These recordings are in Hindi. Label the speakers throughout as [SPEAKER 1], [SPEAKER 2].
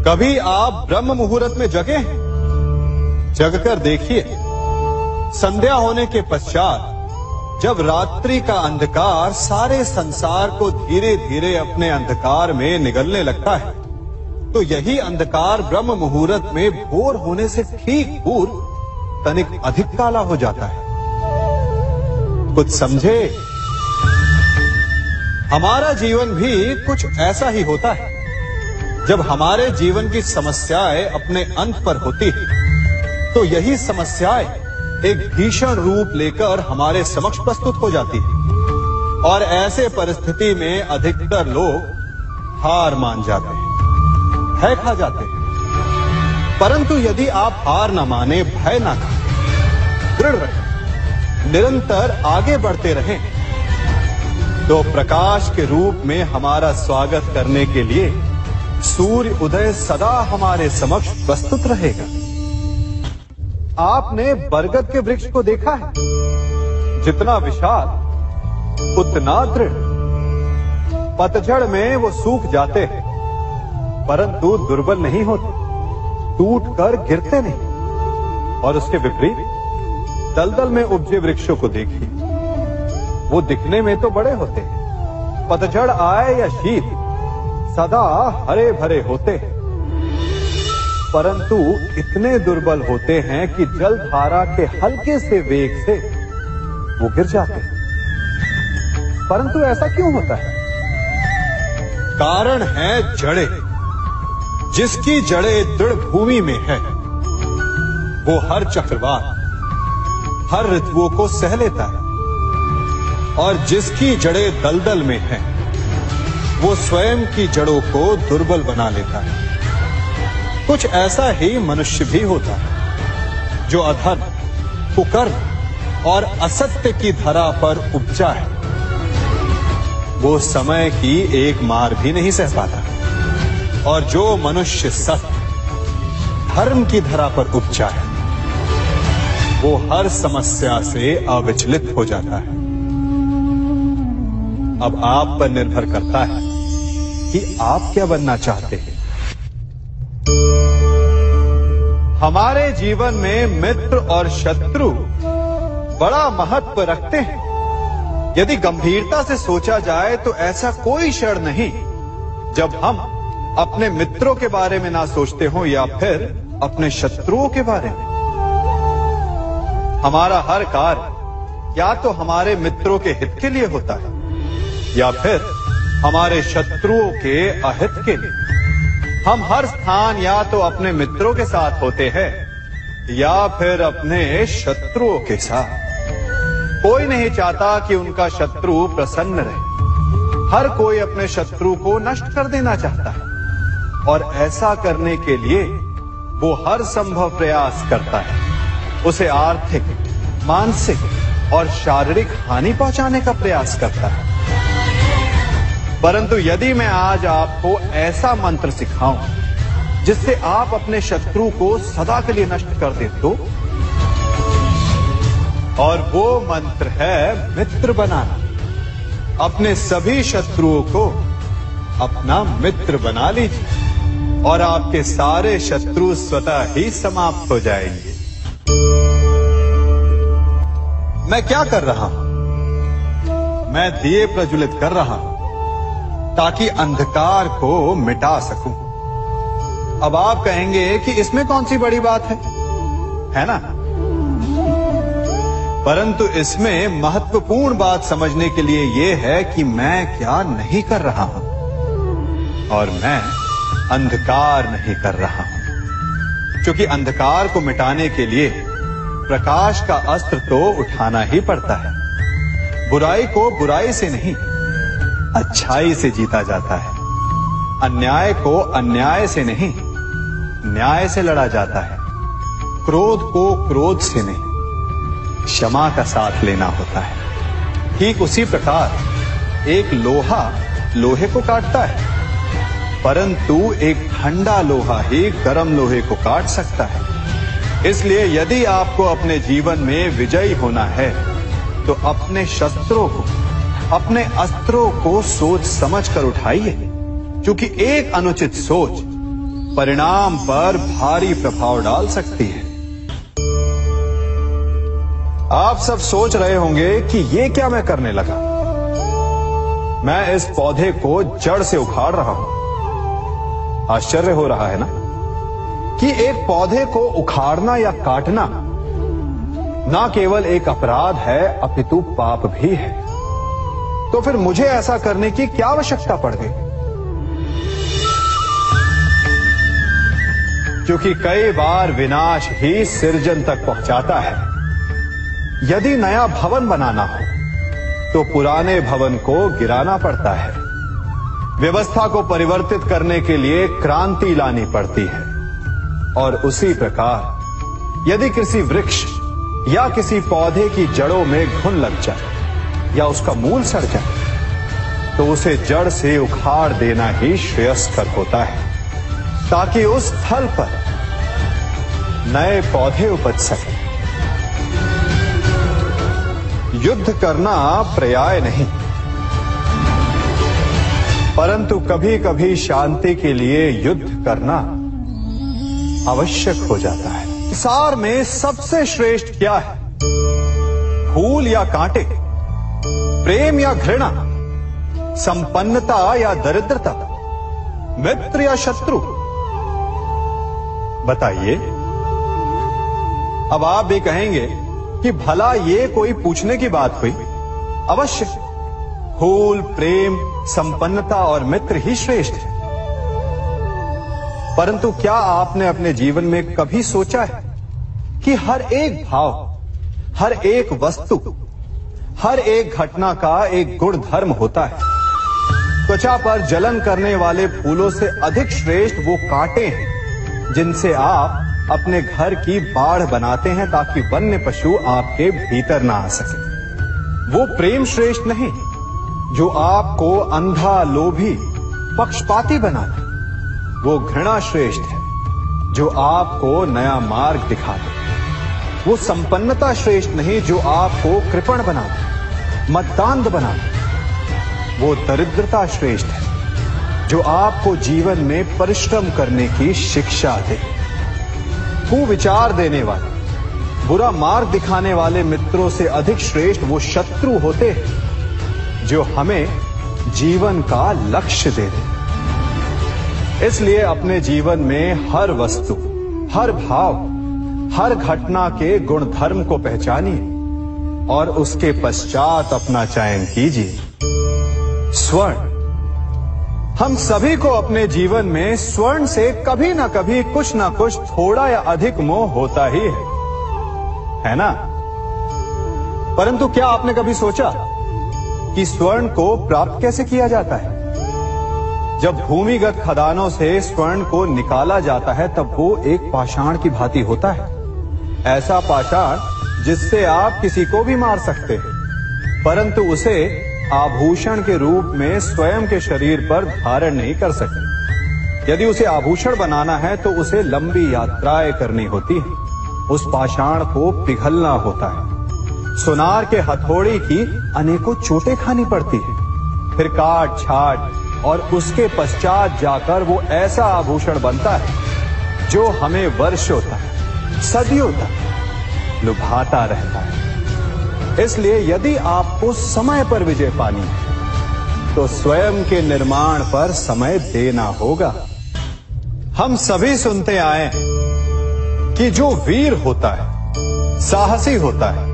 [SPEAKER 1] कभी आप ब्रह्म मुहूर्त में जगे? जगकर देखिए, संध्या होने के पश्चात जब रात्रि का अंधकार सारे संसार को धीरे धीरे अपने अंधकार में निगलने लगता है, तो यही अंधकार ब्रह्म मुहूर्त में भोर होने से ठीक पूर्व तनिक अधिक काला हो जाता है। कुछ समझे? हमारा जीवन भी कुछ ऐसा ही होता है। जब हमारे जीवन की समस्याएं अपने अंत पर होती है, तो यही समस्याएं एक भीषण रूप लेकर हमारे समक्ष प्रस्तुत हो जाती है और ऐसे परिस्थिति में अधिकतर लोग हार मान जाते हैं, भय खा जाते हैं। परंतु यदि आप हार न माने, भय न खाएं, दृढ़ रहें, निरंतर आगे बढ़ते रहें, तो प्रकाश के रूप में हमारा स्वागत करने के लिए सूर्य उदय सदा हमारे समक्ष प्रस्तुत रहेगा। आपने बरगद के वृक्ष को देखा है? जितना विशाल उतना दृढ़। पतझड़ में वो सूख जाते हैं, परंतु दुर्बल नहीं होते, टूटकर गिरते नहीं। और उसके विपरीत दलदल में उपजे वृक्षों को देखिए, वो दिखने में तो बड़े होते हैं, पतझड़ आए या शीत सदा हरे भरे होते हैं, परंतु इतने दुर्बल होते हैं कि जलधारा के हल्के से वेग से वो गिर जाते हैं। परंतु ऐसा क्यों होता है? कारण है जड़ें। जिसकी जड़ें दृढ़ भूमि में है, वो हर चक्रवात, हर ऋतुओं को सह लेता है, और जिसकी जड़ें दलदल में है, वो स्वयं की जड़ों को दुर्बल बना लेता है। कुछ ऐसा ही मनुष्य भी होता है, जो अधर्म, कुकर्म और असत्य की धरा पर उपजा है। वो समय की एक मार भी नहीं सह पाता, और जो मनुष्य सत्य, धर्म की धरा पर उपजा है, वो हर समस्या से अविचलित हो जाता है। अब आप पर निर्भर करता है कि आप क्या बनना चाहते हैं। हमारे जीवन में मित्र और शत्रु बड़ा महत्व रखते हैं। यदि गंभीरता से सोचा जाए तो ऐसा कोई क्षण नहीं जब हम अपने मित्रों के बारे में ना सोचते हो या फिर अपने शत्रुओं के बारे में। हमारा हर कार्य या तो हमारे मित्रों के हित के लिए होता है या फिर हमारे शत्रुओं के अहित के लिए। हम हर स्थान या तो अपने मित्रों के साथ होते हैं या फिर अपने शत्रुओं के साथ। कोई नहीं चाहता कि उनका शत्रु प्रसन्न रहे। हर कोई अपने शत्रु को नष्ट कर देना चाहता है, और ऐसा करने के लिए वो हर संभव प्रयास करता है। उसे आर्थिक, मानसिक और शारीरिक हानि पहुंचाने का प्रयास करता है। परंतु यदि मैं आज आपको ऐसा मंत्र सिखाऊं जिससे आप अपने शत्रु को सदा के लिए नष्ट कर दे तो, और वो मंत्र है मित्र बनाना। अपने सभी शत्रुओं को अपना मित्र बना लीजिए और आपके सारे शत्रु स्वतः ही समाप्त हो जाएंगे। मैं क्या कर रहा हूं? मैं दिए प्रज्वलित कर रहा हूं ताकि अंधकार को मिटा सकूं। अब आप कहेंगे कि इसमें कौन सी बड़ी बात है ना? परंतु इसमें महत्वपूर्ण बात समझने के लिए यह है कि मैं क्या नहीं कर रहा हूं, और मैं अंधकार नहीं कर रहा हूं। क्योंकि अंधकार को मिटाने के लिए प्रकाश का अस्त्र तो उठाना ही पड़ता है। बुराई को बुराई से नहीं, अच्छाई से जीता जाता है। अन्याय को अन्याय से नहीं, न्याय से लड़ा जाता है। क्रोध को क्रोध से नहीं, क्षमा का साथ लेना होता है। ठीक उसी प्रकार एक लोहा लोहे को काटता है, परंतु एक ठंडा लोहा ही गर्म लोहे को काट सकता है। इसलिए यदि आपको अपने जीवन में विजयी होना है, तो अपने शस्त्रों को, अपने अस्त्रों को सोच समझ कर उठाइए, क्योंकि एक अनुचित सोच परिणाम पर भारी प्रभाव डाल सकती है। आप सब सोच रहे होंगे कि ये क्या मैं करने लगा। मैं इस पौधे को जड़ से उखाड़ रहा हूं। आश्चर्य हो रहा है ना कि एक पौधे को उखाड़ना या काटना ना केवल एक अपराध है अपितु पाप भी है। तो फिर मुझे ऐसा करने की क्या आवश्यकता पड़ गई? क्योंकि कई बार विनाश ही सृजन तक पहुंचाता है। यदि नया भवन बनाना हो तो पुराने भवन को गिराना पड़ता है। व्यवस्था को परिवर्तित करने के लिए क्रांति लानी पड़ती है। और उसी प्रकार यदि किसी वृक्ष या किसी पौधे की जड़ों में घुन लग जाए या उसका मूल सड़ जाए तो उसे जड़ से उखाड़ देना ही श्रेयस्कर होता है, ताकि उस स्थल पर नए पौधे उपज सके। युद्ध करना पर्याय नहीं, परंतु कभी कभी शांति के लिए युद्ध करना आवश्यक हो जाता है। संसार में सबसे श्रेष्ठ क्या है? फूल या कांटे, प्रेम या घृणा, संपन्नता या दरिद्रता, मित्र या शत्रु? बताइए। अब आप भी कहेंगे कि भला ये कोई पूछने की बात हुई? अवश्य, फूल, प्रेम, संपन्नता और मित्र ही श्रेष्ठ है। परंतु क्या आपने अपने जीवन में कभी सोचा है कि हर एक भाव, हर एक वस्तु, हर एक घटना का एक गुण धर्म होता है? त्वचा पर जलन करने वाले फूलों से अधिक श्रेष्ठ वो कांटे हैं जिनसे आप अपने घर की बाढ़ बनाते हैं ताकि वन्य पशु आपके भीतर ना आ सके। वो प्रेम श्रेष्ठ नहीं जो आपको अंधा, लोभी, पक्षपाती बनाता। वो घृणा श्रेष्ठ है जो आपको नया मार्ग दिखाते। वो संपन्नता श्रेष्ठ नहीं जो आपको कृपण बनाते, मद्दांध बनाते। वो दरिद्रता श्रेष्ठ है जो आपको जीवन में परिश्रम करने की शिक्षा दे। कुविचार देने वाले, बुरा मार्ग दिखाने वाले मित्रों से अधिक श्रेष्ठ वो शत्रु होते हैं जो हमें जीवन का लक्ष्य दे दें। इसलिए अपने जीवन में हर वस्तु, हर भाव, हर घटना के गुण धर्म को पहचानिए और उसके पश्चात अपना चयन कीजिए। स्वर्ण। हम सभी को अपने जीवन में स्वर्ण से कभी ना कभी कुछ ना कुछ थोड़ा या अधिक मोह होता ही है ना? परंतु क्या आपने कभी सोचा कि स्वर्ण को प्राप्त कैसे किया जाता है? जब भूमिगत खदानों से स्वर्ण को निकाला जाता है तब वो एक पाषाण की भांति होता है। ऐसा पाषाण जिससे आप किसी को भी मार सकते हैं, परंतु उसे आभूषण के रूप में स्वयं के शरीर पर धारण नहीं कर सकते। यदि उसे आभूषण बनाना है तो उसे लंबी यात्राएं करनी होती है। उस पाषाण को पिघलना होता है। सुनार के हथौड़ी की अनेकों चोटें खानी पड़ती है। फिर काट छाट और उसके पश्चात जाकर वो ऐसा आभूषण बनता है जो हमें वर्षों तक, सदियों तक लुभाता रहता है। इसलिए यदि आपको समय पर विजय पानी है तो स्वयं के निर्माण पर समय देना होगा। हम सभी सुनते आए कि जो वीर होता है, साहसी होता है,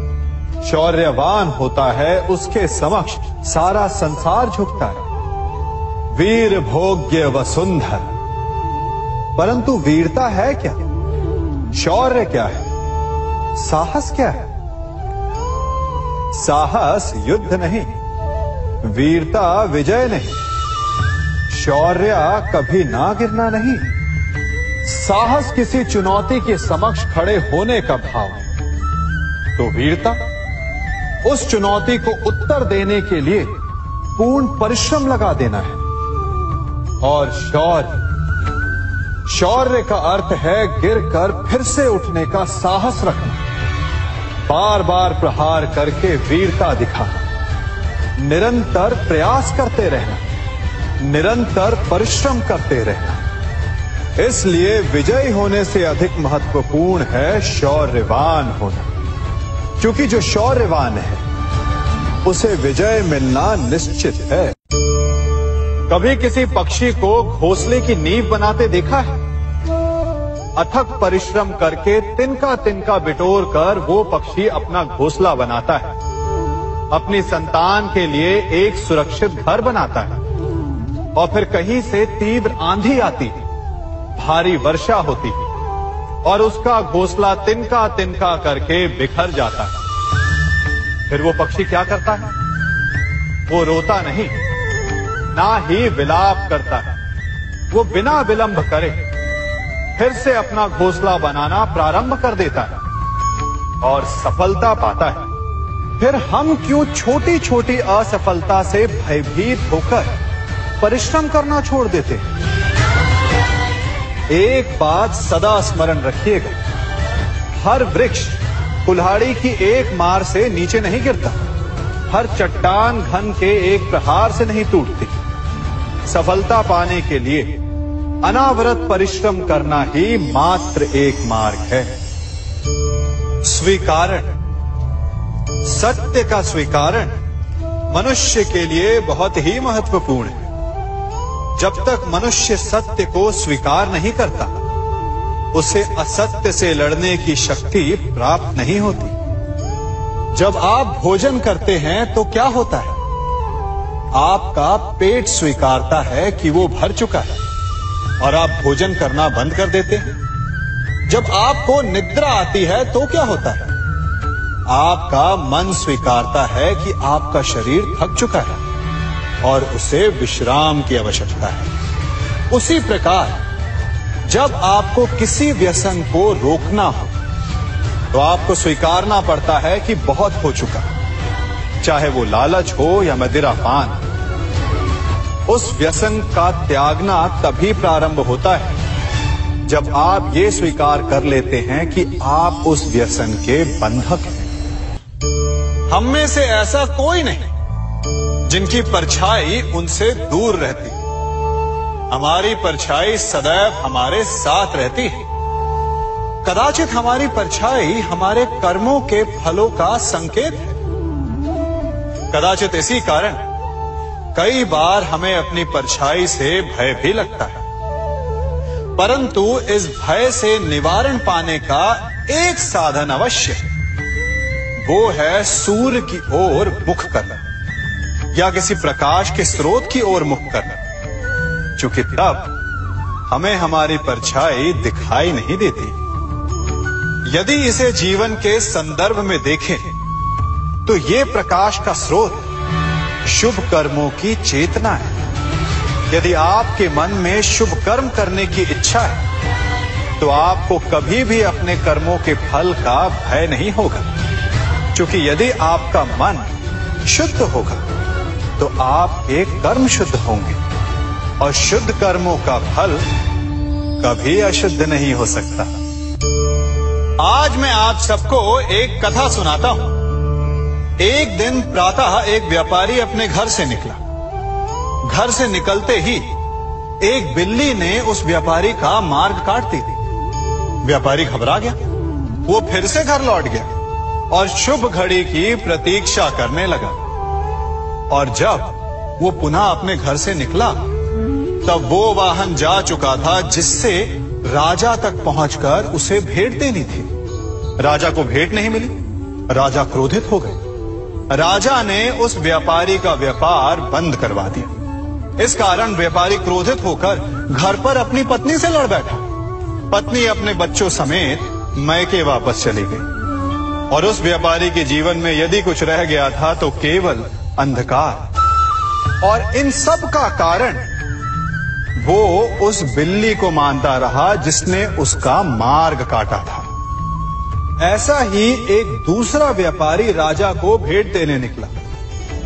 [SPEAKER 1] शौर्यवान होता है, उसके समक्ष सारा संसार झुकता है। वीर भोग्य वसुंधर। परंतु वीरता है क्या? शौर्य क्या है? साहस क्या है? साहस युद्ध नहीं, वीरता विजय नहीं, शौर्य कभी ना गिरना नहीं। साहस किसी चुनौती के समक्ष खड़े होने का भाव है, तो वीरता उस चुनौती को उत्तर देने के लिए पूर्ण परिश्रम लगा देना है। और शौर्य का अर्थ है गिरकर फिर से उठने का साहस रखना, बार बार प्रहार करके वीरता दिखाना, निरंतर प्रयास करते रहना, निरंतर परिश्रम करते रहना। इसलिए विजयी होने से अधिक महत्वपूर्ण है शौर्यवान होना, क्योंकि जो शौर्यवान है उसे विजय मिलना निश्चित है। कभी किसी पक्षी को घोंसले की नींव बनाते देखा है? अथक परिश्रम करके तिनका तिनका बिटोर कर वो पक्षी अपना घोंसला बनाता है, अपनी संतान के लिए एक सुरक्षित घर बनाता है। और फिर कहीं से तीव्र आंधी आती है, भारी वर्षा होती है और उसका घोंसला तिनका तिनका करके बिखर जाता है। फिर वो पक्षी क्या करता है? वो रोता नहीं, ना ही विलाप करता है। वो बिना विलंब करे फिर से अपना घोंसला बनाना प्रारंभ कर देता है और सफलता पाता है। फिर हम क्यों छोटी छोटी असफलता से भयभीत होकर परिश्रम करना छोड़ देते हैं? एक बात सदा स्मरण रखिएगा, हर वृक्ष कुल्हाड़ी की एक मार से नीचे नहीं गिरता, हर चट्टान घन के एक प्रहार से नहीं टूटती। सफलता पाने के लिए अनावरत परिश्रम करना ही मात्र एक मार्ग है। स्वीकारण, सत्य का स्वीकारण मनुष्य के लिए बहुत ही महत्वपूर्ण है। जब तक मनुष्य सत्य को स्वीकार नहीं करता, उसे असत्य से लड़ने की शक्ति प्राप्त नहीं होती। जब आप भोजन करते हैं तो क्या होता है? आपका पेट स्वीकारता है कि वो भर चुका है और आप भोजन करना बंद कर देते हैं। जब आपको निद्रा आती है तो क्या होता है? आपका मन स्वीकारता है कि आपका शरीर थक चुका है और उसे विश्राम की आवश्यकता है। उसी प्रकार जब आपको किसी व्यसन को रोकना हो तो आपको स्वीकारना पड़ता है कि बहुत हो चुका, चाहे वो लालच हो या मदिरापान। उस व्यसन का त्यागना तभी प्रारंभ होता है जब आप ये स्वीकार कर लेते हैं कि आप उस व्यसन के बंधक हैं। हम में से ऐसा कोई नहीं जिनकी परछाई उनसे दूर रहती। हमारी परछाई सदैव हमारे साथ रहती है। कदाचित हमारी परछाई हमारे कर्मों के फलों का संकेत है। कदाचित इसी कारण कई बार हमें अपनी परछाई से भय भी लगता है, परंतु इस भय से निवारण पाने का एक साधन अवश्य है। वो है सूर्य की ओर मुख करना या किसी प्रकाश के स्रोत की ओर मुख करना, क्योंकि तब हमें हमारी परछाई दिखाई नहीं देती। यदि इसे जीवन के संदर्भ में देखें तो ये प्रकाश का स्रोत शुभ कर्मों की चेतना है। यदि आपके मन में शुभ कर्म करने की इच्छा है तो आपको कभी भी अपने कर्मों के फल का भय नहीं होगा, क्योंकि यदि आपका मन शुद्ध होगा तो आपके कर्म शुद्ध होंगे और शुद्ध कर्मों का फल कभी अशुद्ध नहीं हो सकता। आज मैं आप सबको एक कथा सुनाता हूं। एक दिन प्रातः एक व्यापारी अपने घर से निकला। घर से निकलते ही एक बिल्ली ने उस व्यापारी का मार्ग काट दिया। व्यापारी घबरा गया। वो फिर से घर लौट गया और शुभ घड़ी की प्रतीक्षा करने लगा। और जब वो पुनः अपने घर से निकला तब वो वाहन जा चुका था जिससे राजा तक पहुंचकर उसे भेंट देनी थी। राजा को भेंट नहीं मिली। राजा क्रोधित हो गए। राजा ने उस व्यापारी का व्यापार बंद करवा दिया। इस कारण व्यापारी क्रोधित होकर घर पर अपनी पत्नी से लड़ बैठा। पत्नी अपने बच्चों समेत मैके वापस चली गई और उस व्यापारी के जीवन में यदि कुछ रह गया था तो केवल अंधकार। और इन सब का कारण वो उस बिल्ली को मानता रहा जिसने उसका मार्ग काटा था। ऐसा ही एक दूसरा व्यापारी राजा को भेंट देने निकला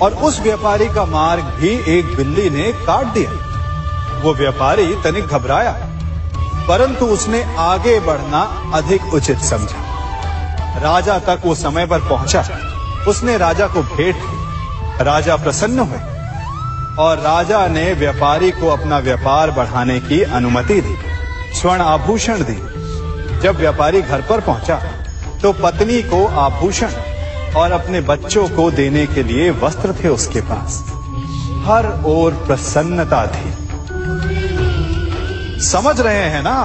[SPEAKER 1] और उस व्यापारी का मार्ग भी एक बिल्ली ने काट दिया। वो व्यापारी तनिक घबराया, परंतु उसने आगे बढ़ना अधिक उचित समझा। राजा तक वो समय पर पहुंचा। उसने राजा को भेंट दी। राजा प्रसन्न हुए और राजा ने व्यापारी को अपना व्यापार बढ़ाने की अनुमति दी। स्वर्ण आभूषण दिए। जब व्यापारी घर पर पहुंचा तो पत्नी को आभूषण और अपने बच्चों को देने के लिए वस्त्र थे उसके पास। हर ओर प्रसन्नता थी। समझ रहे हैं ना,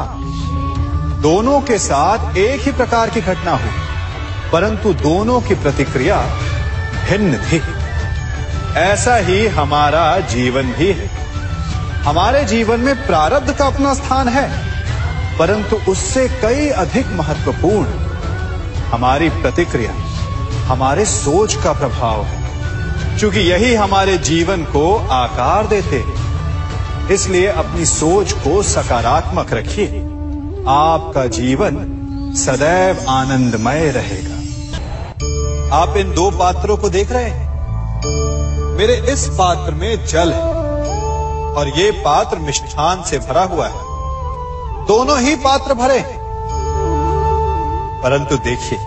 [SPEAKER 1] दोनों के साथ एक ही प्रकार की घटना हुई, परंतु दोनों की प्रतिक्रिया भिन्न थी। ऐसा ही हमारा जीवन भी है। हमारे जीवन में प्रारब्ध का अपना स्थान है, परंतु उससे कई अधिक महत्वपूर्ण हमारी प्रतिक्रिया, हमारे सोच का प्रभाव है। क्योंकि यही हमारे जीवन को आकार देते हैं। इसलिए अपनी सोच को सकारात्मक रखिए। आपका जीवन सदैव आनंदमय रहेगा। आप इन दो पात्रों को देख रहे हैं। मेरे इस पात्र में जल है और ये पात्र मिष्ठान से भरा हुआ है। दोनों ही पात्र भरे हैं, परंतु देखिए,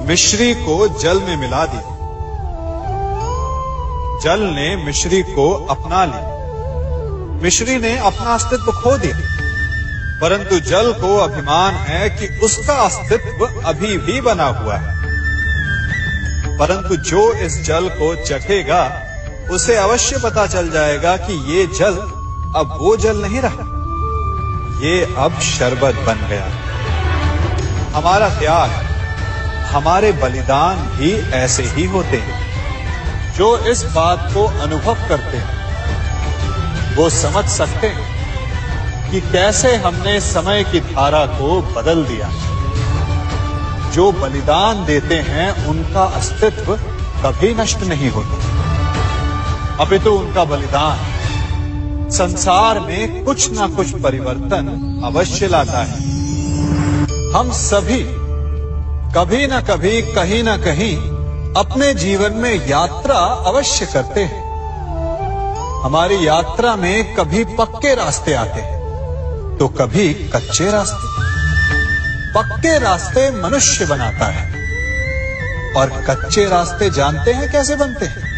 [SPEAKER 1] मिश्री को जल में मिला दिया। जल ने मिश्री को अपना लिया। मिश्री ने अपना अस्तित्व खो दिया, परंतु जल को अभिमान है कि उसका अस्तित्व अभी भी बना हुआ है। परंतु जो इस जल को चखेगा उसे अवश्य पता चल जाएगा कि ये जल अब वो जल नहीं रहा, ये अब शरबत बन गया। हमारा त्याग, हमारे बलिदान भी ऐसे ही होते हैं। जो इस बात को अनुभव करते हैं वो समझ सकते हैं कि कैसे हमने समय की धारा को बदल दिया। जो बलिदान देते हैं उनका अस्तित्व कभी नष्ट नहीं होता, अपितु उनका बलिदान संसार में कुछ ना कुछ परिवर्तन अवश्य लाता है। हम सभी कभी ना कभी, कहीं ना कहीं अपने जीवन में यात्रा अवश्य करते हैं। हमारी यात्रा में कभी पक्के रास्ते आते हैं तो कभी कच्चे रास्ते। पक्के रास्ते मनुष्य बनाता है और कच्चे रास्ते जानते हैं कैसे बनते हैं?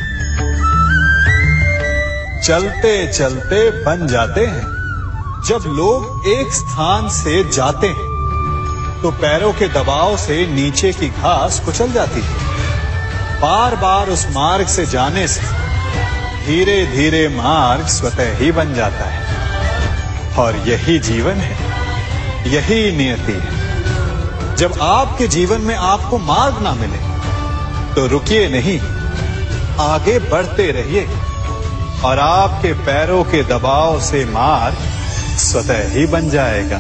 [SPEAKER 1] चलते चलते बन जाते हैं। जब लोग एक स्थान से जाते हैं तो पैरों के दबाव से नीचे की घास कुचल जाती है। बार बार उस मार्ग से जाने से धीरे धीरे मार्ग स्वतः ही बन जाता है। और यही जीवन है, यही नियति है। जब आपके जीवन में आपको मार्ग ना मिले तो रुकिए नहीं, आगे बढ़ते रहिए और आपके पैरों के दबाव से मार्ग स्वतः ही बन जाएगा।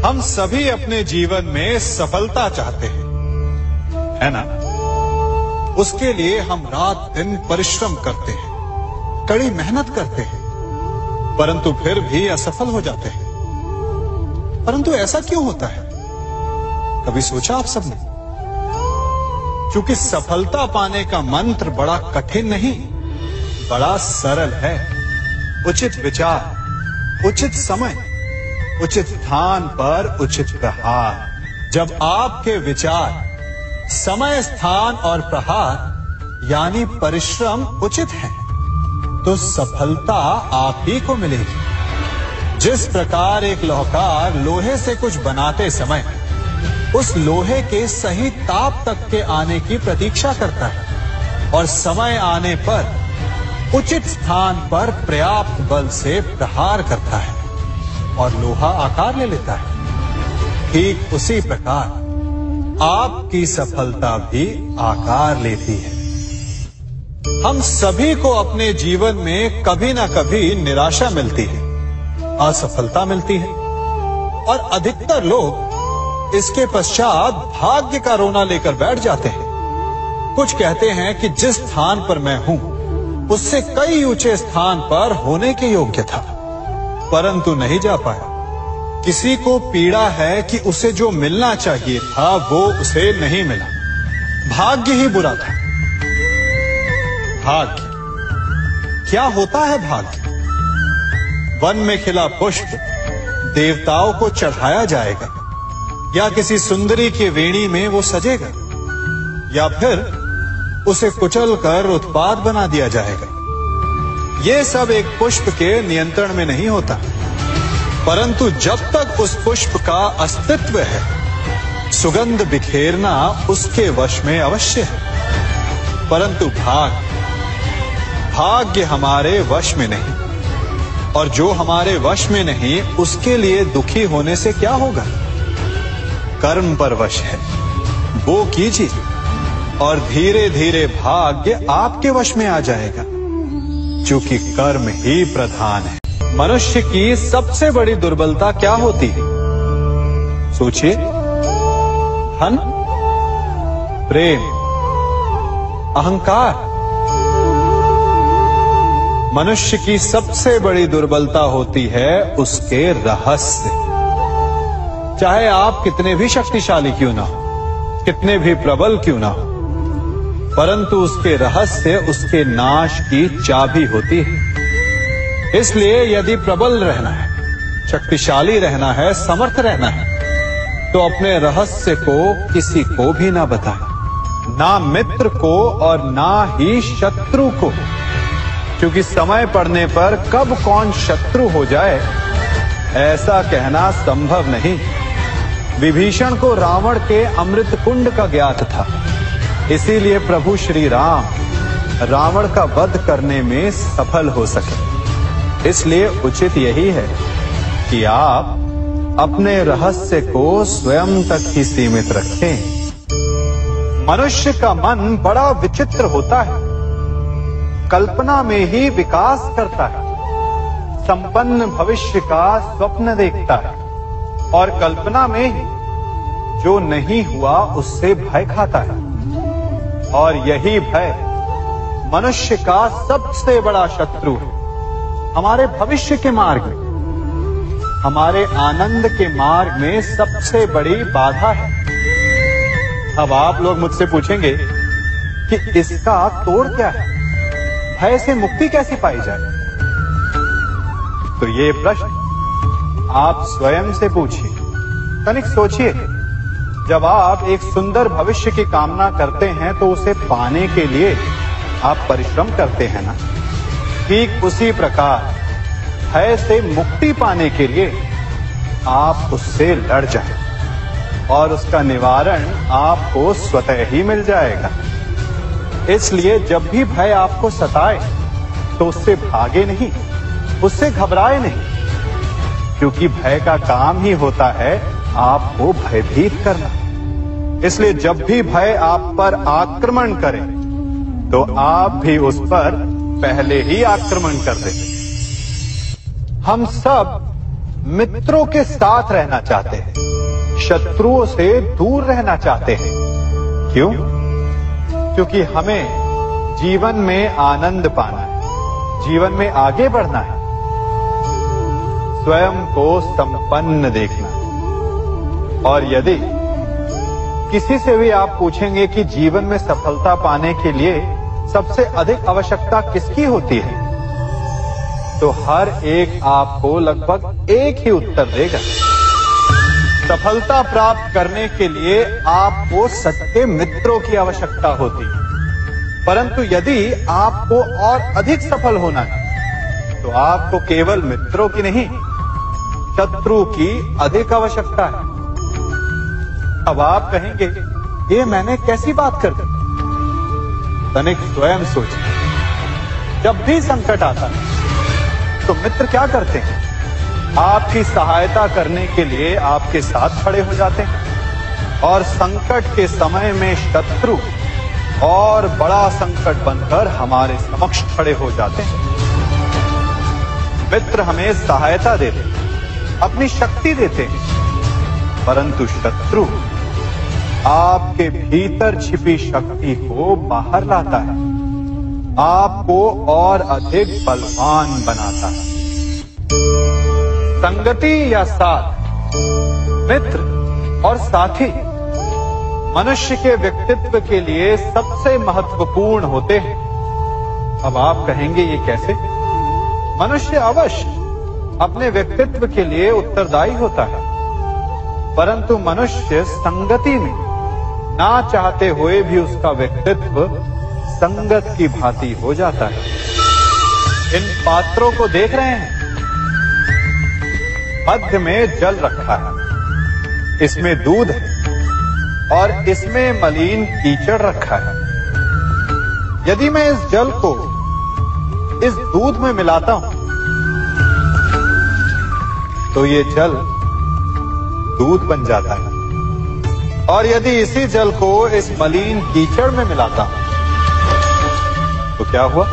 [SPEAKER 1] हम सभी अपने जीवन में सफलता चाहते हैं, है ना? उसके लिए हम रात दिन परिश्रम करते हैं, कड़ी मेहनत करते हैं, परंतु फिर भी असफल हो जाते हैं। परंतु ऐसा क्यों होता है? कभी सोचा आप सबने? क्योंकि सफलता पाने का मंत्र बड़ा कठिन नहीं, बड़ा सरल है। उचित विचार, उचित समय, उचित स्थान पर उचित प्रहार। जब आपके विचार, समय, स्थान और प्रहार यानी परिश्रम उचित है तो सफलता आप ही को मिलेगी। जिस प्रकार एक लोहार लोहे से कुछ बनाते समय उस लोहे के सही ताप तक के आने की प्रतीक्षा करता है और समय आने पर उचित स्थान पर पर्याप्त बल से प्रहार करता है और लोहा आकार ले लेता है, ठीक उसी प्रकार आपकी सफलता भी आकार लेती है। हम सभी को अपने जीवन में कभी ना कभी निराशा मिलती है, असफलता मिलती है और अधिकतर लोग इसके पश्चात भाग्य का रोना लेकर बैठ जाते हैं। कुछ कहते हैं कि जिस स्थान पर मैं हूं उससे कई ऊंचे स्थान पर होने के योग्य था, परंतु नहीं जा पाया। किसी को पीड़ा है कि उसे जो मिलना चाहिए था वो उसे नहीं मिला। भाग्य ही बुरा था। भाग्य क्या होता है? भाग्य वन में खिला पुष्प देवताओं को चढ़ाया जाएगा या किसी सुंदरी की वेणी में वो सजेगा या फिर उसे कुचल कर उत्पाद बना दिया जाएगा ये सब एक पुष्प के नियंत्रण में नहीं होता, परंतु जब तक उस पुष्प का अस्तित्व है, सुगंध बिखेरना उसके वश में अवश्य है। परंतु भाग्य हमारे वश में नहीं, और जो हमारे वश में नहीं उसके लिए दुखी होने से क्या होगा। कर्म पर वश है, वो कीजिए और धीरे धीरे भाग्य आपके वश में आ जाएगा, क्योंकि कर्म ही प्रधान है। मनुष्य की सबसे बड़ी दुर्बलता क्या होती है? सोचिए। धन, प्रेम, अहंकार। मनुष्य की सबसे बड़ी दुर्बलता होती है उसके रहस्य। चाहे आप कितने भी शक्तिशाली क्यों ना हो, कितने भी प्रबल क्यों ना हो, परंतु उसके रहस्य उसके नाश की चाबी होती है। इसलिए यदि प्रबल रहना है, शक्तिशाली रहना है, समर्थ रहना है, तो अपने रहस्य को किसी को भी ना बताएं, ना मित्र को और ना ही शत्रु को, क्योंकि समय पड़ने पर कब कौन शत्रु हो जाए ऐसा कहना संभव नहीं। विभीषण को रावण के अमृत कुंड का ज्ञात था, इसीलिए प्रभु श्री राम रावण का वध करने में सफल हो सके। इसलिए उचित यही है कि आप अपने रहस्य को स्वयं तक ही सीमित रखें। मनुष्य का मन बड़ा विचित्र होता है, कल्पना में ही विकास करता है, संपन्न भविष्य का स्वप्न देखता है और कल्पना में ही जो नहीं हुआ उससे भय खाता है। और यही भय मनुष्य का सबसे बड़ा शत्रु है। हमारे भविष्य के मार्ग में, हमारे आनंद के मार्ग में सबसे बड़ी बाधा है। अब आप लोग मुझसे पूछेंगे कि इसका तोड़ क्या है, भय से मुक्ति कैसे पाई जाए? तो ये प्रश्न आप स्वयं से पूछिए। तनिक सोचिए, जब आप एक सुंदर भविष्य की कामना करते हैं तो उसे पाने के लिए आप परिश्रम करते हैं ना। ठीक उसी प्रकार भय से मुक्ति पाने के लिए आप उससे लड़ जाएं और उसका निवारण आपको स्वतः ही मिल जाएगा। इसलिए जब भी भय आपको सताए तो उससे भागे नहीं, उससे घबराए नहीं, क्योंकि भय का काम ही होता है आपको भयभीत करना। इसलिए जब भी भय आप पर आक्रमण करे तो आप भी उस पर पहले ही आक्रमण कर दें। हम सब मित्रों के साथ रहना चाहते हैं, शत्रुओं से दूर रहना चाहते हैं। क्यों? क्योंकि हमें जीवन में आनंद पाना है, जीवन में आगे बढ़ना है, स्वयं को संपन्न देखना है। और यदि किसी से भी आप पूछेंगे कि जीवन में सफलता पाने के लिए सबसे अधिक आवश्यकता किसकी होती है, तो हर एक आपको लगभग एक ही उत्तर देगा। सफलता प्राप्त करने के लिए आपको सच्चे मित्रों की आवश्यकता होती है। परंतु यदि आपको और अधिक सफल होना है तो आपको केवल मित्रों की नहीं, शत्रु की अधिक आवश्यकता है। अब आप कहेंगे, ये मैंने कैसी बात कर दी? तनिक स्वयं सोचिए। जब भी संकट आता है तो मित्र क्या करते हैं? आपकी सहायता करने के लिए आपके साथ खड़े हो जाते हैं, और संकट के समय में शत्रु और बड़ा संकट बनकर हमारे समक्ष खड़े हो जाते हैं। मित्र हमें सहायता देते हैं, अपनी शक्ति देते हैं, परंतु शत्रु आपके भीतर छिपी शक्ति को बाहर लाता है, आपको और अधिक बलवान बनाता है। संगति या साथ, मित्र और साथी मनुष्य के व्यक्तित्व के लिए सबसे महत्वपूर्ण होते हैं। अब आप कहेंगे, ये कैसे? मनुष्य अवश्य अपने व्यक्तित्व के लिए उत्तरदायी होता है, परंतु मनुष्य संगति में ना चाहते हुए भी उसका व्यक्तित्व संगत की भांति हो जाता है। इन पात्रों को देख रहे हैं? मध्य में जल रखा है, इसमें दूध है और इसमें मलिन कीचड़ रखा है। यदि मैं इस जल को इस दूध में मिलाता हूं तो ये जल दूध बन जाता है, और यदि इसी जल को इस मलिन कीचड़ में मिलाता हूं तो क्या हुआ?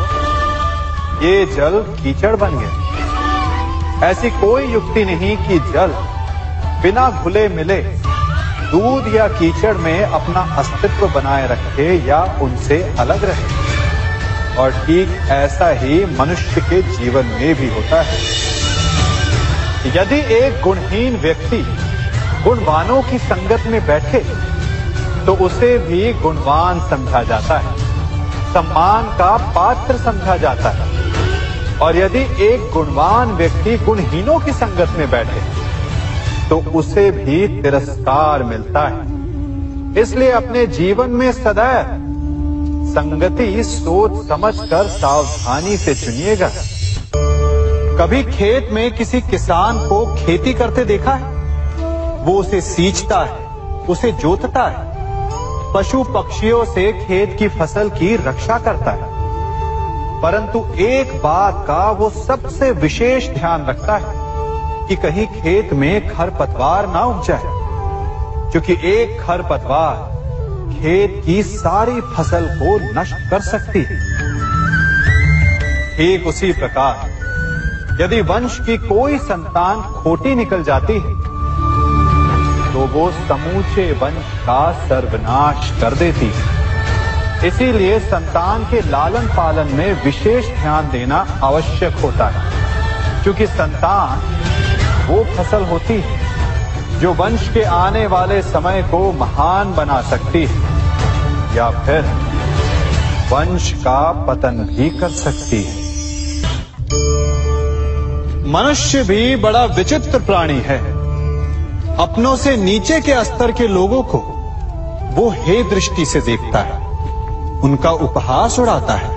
[SPEAKER 1] ये जल कीचड़ बन गया। ऐसी कोई युक्ति नहीं कि जल बिना घुले मिले दूध या कीचड़ में अपना अस्तित्व बनाए रखे या उनसे अलग रहे। और ठीक ऐसा ही मनुष्य के जीवन में भी होता है। यदि एक गुणहीन व्यक्ति गुणवानों की संगत में बैठे तो उसे भी गुणवान समझा जाता है, सम्मान का पात्र समझा जाता है। और यदि एक गुणवान व्यक्ति गुणहीनों की संगत में बैठे तो उसे भी तिरस्कार मिलता है। इसलिए अपने जीवन में सदैव संगति सोच समझकर सावधानी से चुनिएगा। कभी खेत में किसी किसान को खेती करते देखा है? वो उसे सींचता है, उसे जोतता है, पशु पक्षियों से खेत की फसल की रक्षा करता है, परंतु एक बात का वो सबसे विशेष ध्यान रखता है कि कहीं खेत में खरपतवार ना उग जाए, क्योंकि एक खरपतवार खेत की सारी फसल को नष्ट कर सकती है। ठीक उसी प्रकार यदि वंश की कोई संतान खोटी निकल जाती है तो वो समूचे वंश का सर्वनाश कर देती है। इसीलिए संतान के लालन पालन में विशेष ध्यान देना आवश्यक होता है, क्योंकि संतान वो फसल होती है जो वंश के आने वाले समय को महान बना सकती है या फिर वंश का पतन भी कर सकती है। मनुष्य भी बड़ा विचित्र प्राणी है। अपनों से नीचे के स्तर के लोगों को वो हे दृष्टि से देखता है, उनका उपहास उड़ाता है,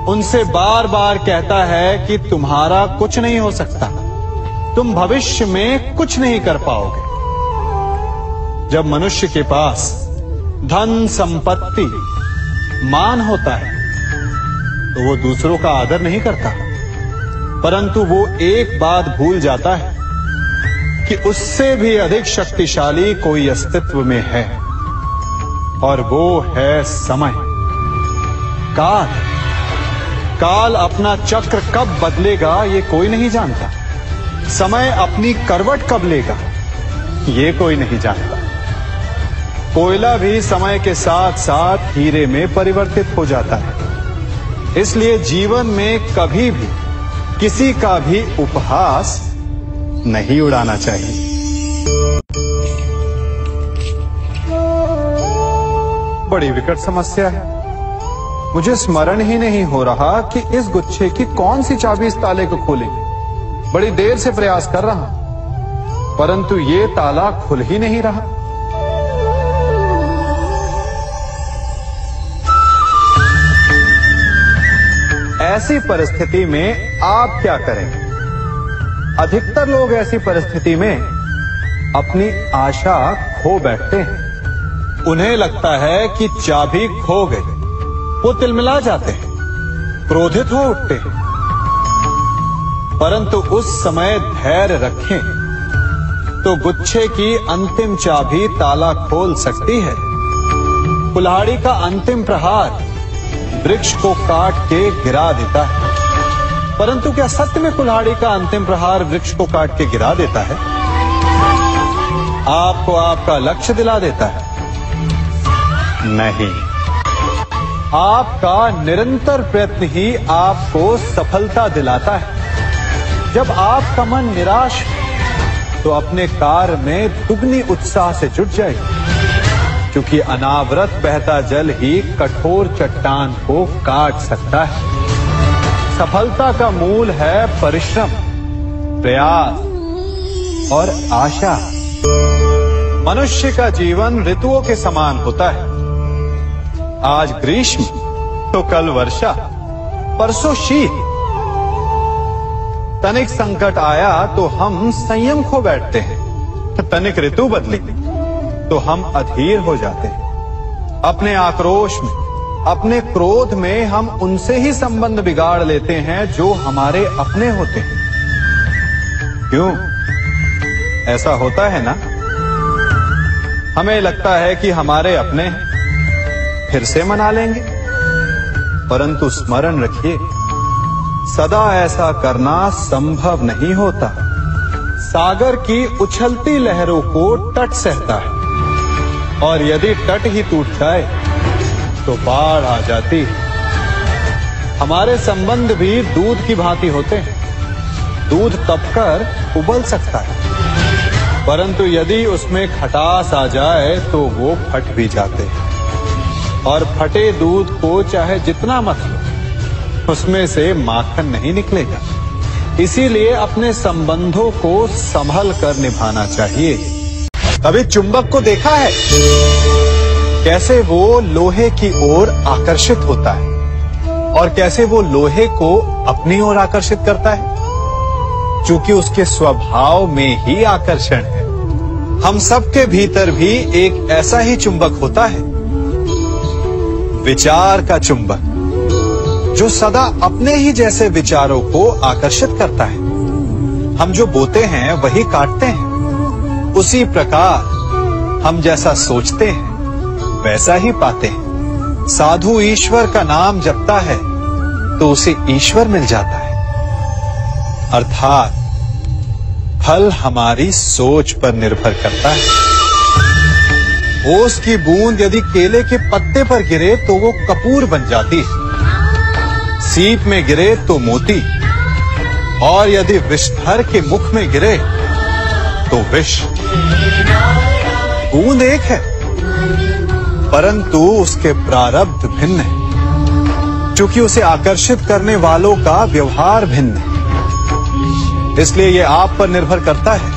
[SPEAKER 1] उनसे बार बार कहता है कि तुम्हारा कुछ नहीं हो सकता, तुम भविष्य में कुछ नहीं कर पाओगे। जब मनुष्य के पास धन संपत्ति मान होता है तो वो दूसरों का आदर नहीं करता, परंतु वो एक बात भूल जाता है कि उससे भी अधिक शक्तिशाली कोई अस्तित्व में है, और वो है समय। काल काल अपना चक्र कब बदलेगा ये कोई नहीं जानता। समय अपनी करवट कब लेगा ये कोई नहीं जानता। कोयला भी समय के साथ साथ हीरे में परिवर्तित हो जाता है। इसलिए जीवन में कभी भी किसी का भी उपहास नहीं उड़ाना चाहिए। बड़ी विकट समस्या है। मुझे स्मरण ही नहीं हो रहा कि इस गुच्छे की कौन सी चाबी इस ताले को खोले। बड़ी देर से प्रयास कर रहा हूं, परंतु ये ताला खुल ही नहीं रहा। ऐसी परिस्थिति में आप क्या करेंगे? अधिकतर लोग ऐसी परिस्थिति में अपनी आशा खो बैठते हैं। उन्हें लगता है कि चाबी खो गई। वो तिलमिला जाते हैं, क्रोधित हो उठते हैं, परंतु उस समय धैर्य रखें तो गुच्छे की अंतिम चाबी ताला खोल सकती है। कुल्हाड़ी का अंतिम प्रहार वृक्ष को काट के गिरा देता है, परंतु क्या सत्य में कुल्हाड़ी का अंतिम प्रहार वृक्ष को काट के गिरा देता है? आपको आपका लक्ष्य दिला देता है? नहीं, आपका निरंतर प्रयत्न ही आपको सफलता दिलाता है। जब आपका मन निराश तो अपने कार्य में दुगनी उत्साह से जुट जाइए, क्योंकि अनावरत बहता जल ही कठोर चट्टान को काट सकता है। सफलता का मूल है परिश्रम, प्रयास और आशा। मनुष्य का जीवन ऋतुओं के समान होता है। आज ग्रीष्म तो कल वर्षा, परसों शीत तनिक संकट आया तो हम संयम खो बैठते हैं, तनिक ऋतु बदली तो हम अधीर हो जाते हैं। अपने आक्रोश में, अपने क्रोध में हम उनसे ही संबंध बिगाड़ लेते हैं जो हमारे अपने होते हैं। क्यों ऐसा होता है ना? हमें लगता है कि हमारे अपने हैं, फिर से मना लेंगे, परंतु स्मरण रखिए, सदा ऐसा करना संभव नहीं होता। सागर की उछलती लहरों को तट सहता है, और यदि तट ही टूट जाए तो बाढ़ आ जाती है। हमारे संबंध भी दूध की भांति होते हैं। दूध तपकर उबल सकता है, परंतु यदि उसमें खटास आ जाए तो वो फट भी जाते हैं। और फटे दूध को चाहे जितना मत लो, उसमें से माखन नहीं निकलेगा। इसीलिए अपने संबंधों को संभल कर निभाना चाहिए। कभी चुंबक को देखा है कैसे वो लोहे की ओर आकर्षित होता है, और कैसे वो लोहे को अपनी ओर आकर्षित करता है? चूंकि उसके स्वभाव में ही आकर्षण है। हम सबके भीतर भी एक ऐसा ही चुंबक होता है, विचार का चुंबक, जो सदा अपने ही जैसे विचारों को आकर्षित करता है। हम जो बोते हैं वही काटते हैं। उसी प्रकार हम जैसा सोचते हैं वैसा ही पाते हैं। साधु ईश्वर का नाम जपता है तो उसे ईश्वर मिल जाता है। अर्थात फल हमारी सोच पर निर्भर करता है। ओस की बूंद यदि केले के पत्ते पर गिरे तो वो कपूर बन जाती है, सीप में गिरे तो मोती, और यदि विषधर के मुख में गिरे तो विष। बूंद एक है, परंतु उसके प्रारब्ध भिन्न है, क्योंकि उसे आकर्षित करने वालों का व्यवहार भिन्न है। इसलिए यह आप पर निर्भर करता है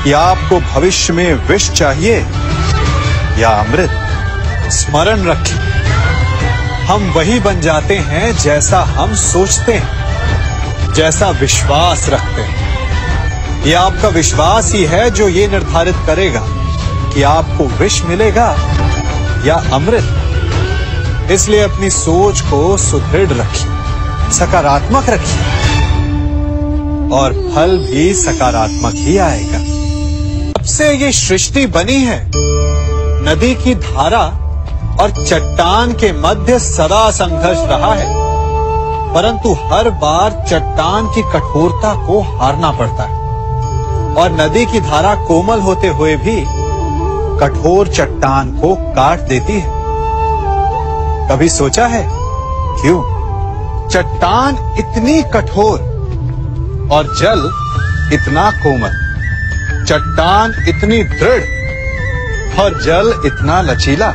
[SPEAKER 1] कि आपको भविष्य में विष चाहिए या अमृत। स्मरण रखें, हम वही बन जाते हैं जैसा हम सोचते हैं, जैसा विश्वास रखते हैं। यह आपका विश्वास ही है जो ये निर्धारित करेगा कि आपको विष मिलेगा या अमृत। इसलिए अपनी सोच को सुदृढ़ रखिए, सकारात्मक रखिए, और फल भी सकारात्मक ही आएगा। तब से ये सृष्टि बनी है। नदी की धारा और चट्टान के मध्य सदा संघर्ष रहा है, परंतु हर बार चट्टान की कठोरता को हारना पड़ता है, और नदी की धारा कोमल होते हुए भी कठोर चट्टान को काट देती है। कभी सोचा है क्यों चट्टान इतनी कठोर और जल इतना कोमल? चट्टान इतनी दृढ़ और जल इतना लचीला,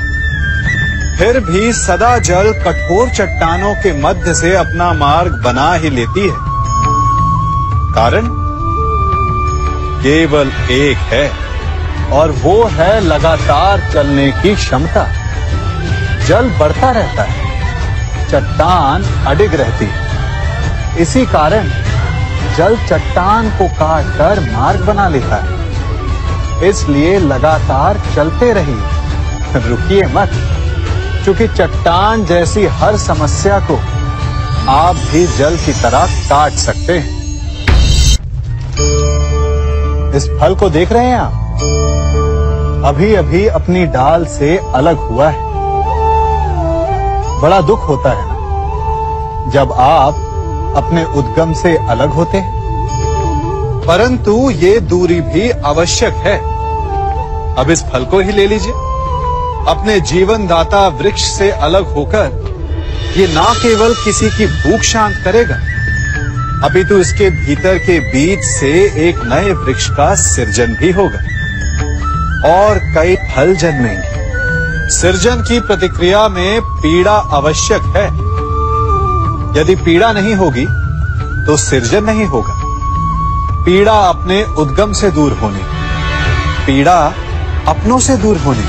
[SPEAKER 1] फिर भी सदा जल कठोर चट्टानों के मध्य से अपना मार्ग बना ही लेती है। कारण केवल एक है, और वो है लगातार चलने की क्षमता। जल बढ़ता रहता है, चट्टान अडिग रहती है। इसी कारण जल चट्टान को काटकर मार्ग बना लेता है। इसलिए लगातार चलते रहिए, रुकिए मत, क्योंकि चट्टान जैसी हर समस्या को आप भी जल की तरह काट सकते हैं। इस फल को देख रहे हैं आप? अभी अभी अपनी डाल से अलग हुआ है। बड़ा दुख होता है ना जब आप अपने उद्गम से अलग होते हैं, परंतु ये दूरी भी आवश्यक है। अब इस फल को ही ले लीजिए। अपने जीवनदाता वृक्ष से अलग होकर ये ना केवल किसी की भूख शांत करेगा, अपितु इसके भीतर के बीज से एक नए वृक्ष का सृजन भी होगा और कई फल जन्मेंगे। सृजन की प्रतिक्रिया में पीड़ा आवश्यक है। यदि पीड़ा नहीं होगी तो सृजन नहीं होगा। पीड़ा अपने उद्गम से दूर होने, पीड़ा अपनों से दूर होने।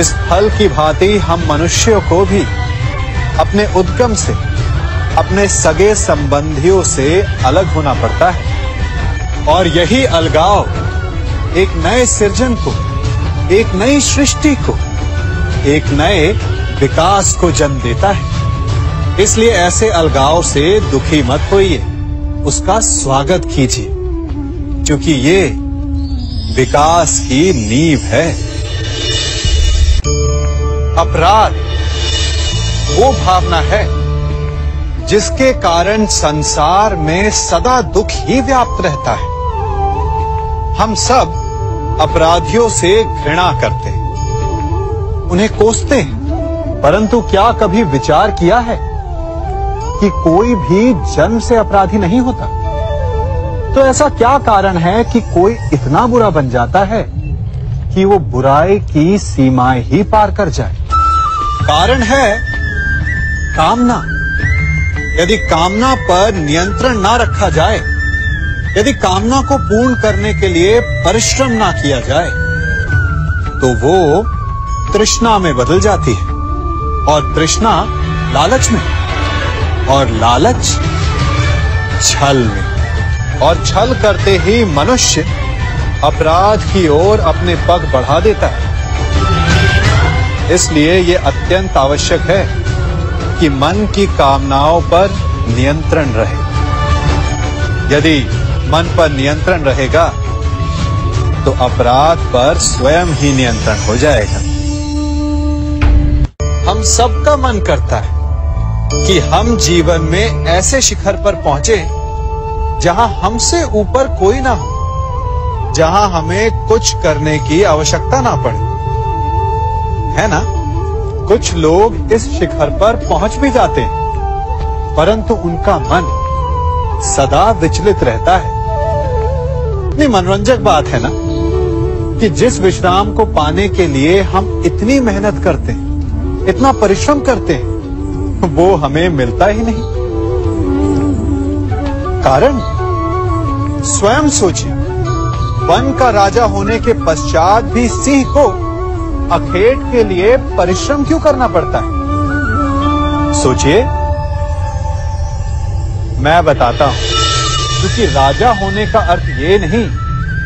[SPEAKER 1] इस फल की भांति हम मनुष्यों को भी अपने उद्गम से, अपने सगे संबंधियों से अलग होना पड़ता है। और यही अलगाव एक नए सृजन को, एक नई सृष्टि को, एक नए विकास को जन्म देता है। इसलिए ऐसे अलगाव से दुखी मत होइए, उसका स्वागत कीजिए, क्योंकि ये विकास की नींव है। अपराध वो भावना है जिसके कारण संसार में सदा दुख ही व्याप्त रहता है। हम सब अपराधियों से घृणा करते हैं, उन्हें कोसते हैं, परंतु क्या कभी विचार किया है कि कोई भी जन्म से अपराधी नहीं होता? तो ऐसा क्या कारण है कि कोई इतना बुरा बन जाता है कि वो बुराई की सीमाएं ही पार कर जाए? कारण है कामना। यदि कामना पर नियंत्रण ना रखा जाए, यदि कामना को पूर्ण करने के लिए परिश्रम ना किया जाए, तो वो तृष्णा में बदल जाती है, और तृष्णा लालच में, और लालच छल में, और छल करते ही मनुष्य अपराध की ओर अपने पग बढ़ा देता है। इसलिए ये अत्यंत आवश्यक है कि मन की कामनाओं पर नियंत्रण रहे। यदि मन पर नियंत्रण रहेगा तो अपराध पर स्वयं ही नियंत्रण हो जाएगा। हम सबका मन करता है कि हम जीवन में ऐसे शिखर पर पहुंचे जहां हमसे ऊपर कोई ना हो, जहां हमें कुछ करने की आवश्यकता ना पड़े, है ना? कुछ लोग इस शिखर पर पहुंच भी जाते हैं, परंतु उनका मन सदा विचलित रहता है। इतनी मनोरंजक बात है ना कि जिस विश्राम को पाने के लिए हम इतनी मेहनत करते हैं, इतना परिश्रम करते हैं, वो हमें मिलता ही नहीं। कारण स्वयं सोचिए, वन का राजा होने के पश्चात भी सिंह को अखेट के लिए परिश्रम क्यों करना पड़ता है? सोचिए। मैं बताता हूं, क्योंकि राजा होने का अर्थ ये नहीं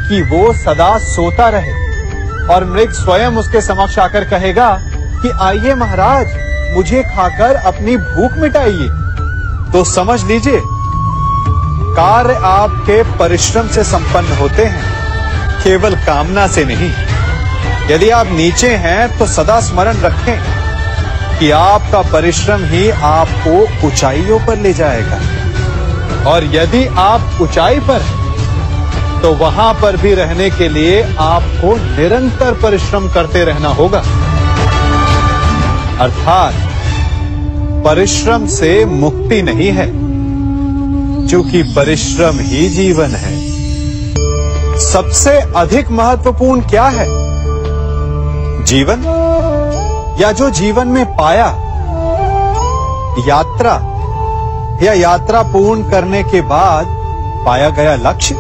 [SPEAKER 1] कि वो सदा सोता रहे और मृग स्वयं उसके समक्ष आकर कहेगा कि आइए महाराज, मुझे खाकर अपनी भूख मिटाइए। तो समझ लीजिए, कार्य आपके परिश्रम से संपन्न होते हैं, केवल कामना से नहीं। यदि आप नीचे हैं तो सदा स्मरण रखें कि आपका परिश्रम ही आपको ऊंचाइयों पर ले जाएगा, और यदि आप ऊंचाई पर हैं तो वहां पर भी रहने के लिए आपको निरंतर परिश्रम करते रहना होगा। अर्थात परिश्रम से मुक्ति नहीं है, क्योंकि परिश्रम ही जीवन है। सबसे अधिक महत्वपूर्ण क्या है? जीवन, या जो जीवन में पाया, यात्रा, या यात्रा पूर्ण करने के बाद पाया गया लक्ष्य,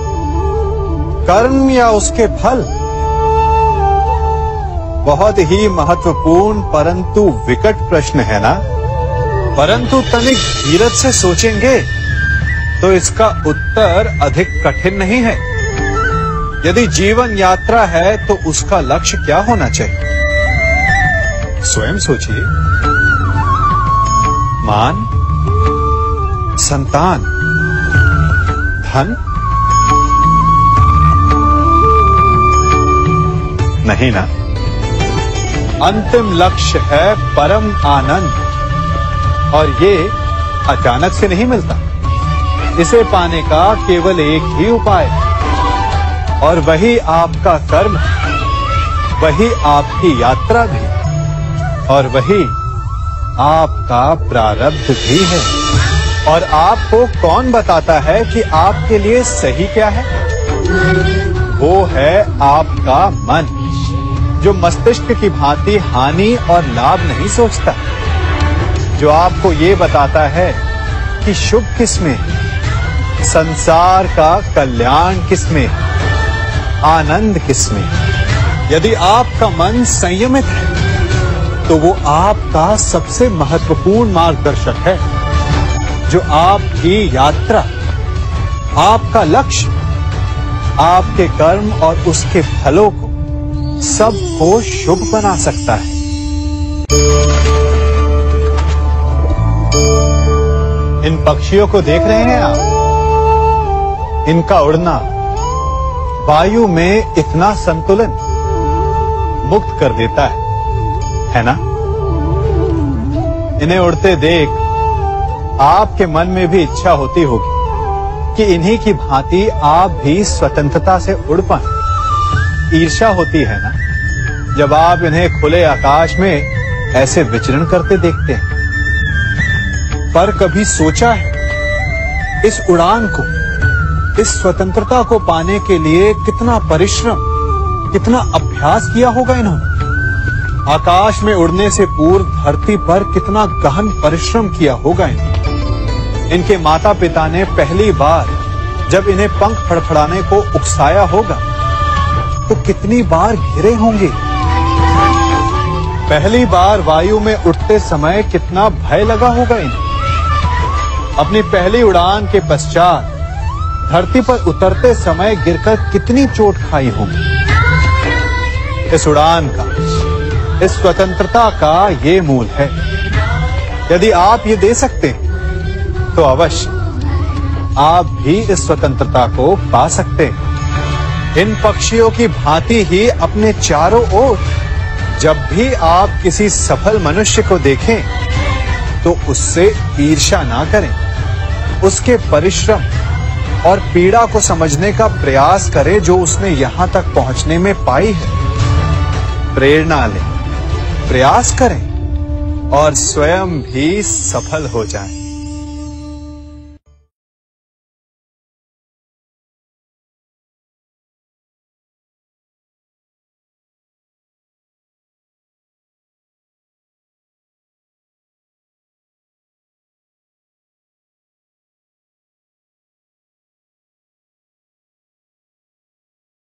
[SPEAKER 1] कर्म या उसके फल? बहुत ही महत्वपूर्ण परंतु विकट प्रश्न है ना? परंतु तनिक धीरज से सोचेंगे तो इसका उत्तर अधिक कठिन नहीं है। यदि जीवन यात्रा है तो उसका लक्ष्य क्या होना चाहिए? स्वयं सोचिए। मान, संतान, धन? नहीं ना। अंतिम लक्ष्य है परम आनंद, और ये अचानक से नहीं मिलता। इसे पाने का केवल एक ही उपाय है, और वही आपका कर्म, वही आपकी यात्रा भी, और वही आपका प्रारब्ध भी है। और आपको कौन बताता है कि आपके लिए सही क्या है? वो है आपका मन, जो मस्तिष्क की भांति हानि और लाभ नहीं सोचता, जो आपको ये बताता है कि शुभ किसमें, संसार का कल्याण किसमें, आनंद किसमें। यदि आपका मन संयमित है तो वो आपका सबसे महत्वपूर्ण मार्गदर्शक है। जो आपकी यात्रा, आपका लक्ष्य, आपके कर्म और उसके फलों को सबको शुभ बना सकता है। इन पक्षियों को देख रहे हैं आप? इनका उड़ना वायु में इतना संतुलन मुक्त कर देता है ना? इन्हें उड़ते देख आपके मन में भी इच्छा होती होगी कि इन्हीं की भांति आप भी स्वतंत्रता से उड़ पाएं। ईर्ष्या होती है ना, जब आप इन्हें खुले आकाश में ऐसे विचरण करते देखते हैं। पर कभी सोचा है इस उड़ान को, इस स्वतंत्रता को पाने के लिए कितना परिश्रम, कितना अभ्यास किया होगा इन्होंने? आकाश में उड़ने से पूर्व धरती पर कितना गहन परिश्रम किया होगा इन्होंने। इनके माता पिता ने पहली बार जब इन्हें पंख फड़फड़ाने को उकसाया होगा तो कितनी बार घिरे होंगे। पहली बार वायु में उड़ते समय कितना भय लगा होगा इन्हें। अपनी पहली उड़ान के पश्चात धरती पर उतरते समय गिरकर कितनी चोट खाई होगी। इस उड़ान का, इस स्वतंत्रता का ये मूल है। यदि आप ये दे सकते हैं तो अवश्य आप भी इस स्वतंत्रता को पा सकते हैं। इन पक्षियों की भांति ही अपने चारों ओर जब भी आप किसी सफल मनुष्य को देखें तो उससे ईर्ष्या ना करें। उसके परिश्रम और पीड़ा को समझने का प्रयास करें जो उसने यहां तक पहुंचने में पाई है। प्रेरणा लें, प्रयास करें और स्वयं भी सफल हो जाएं।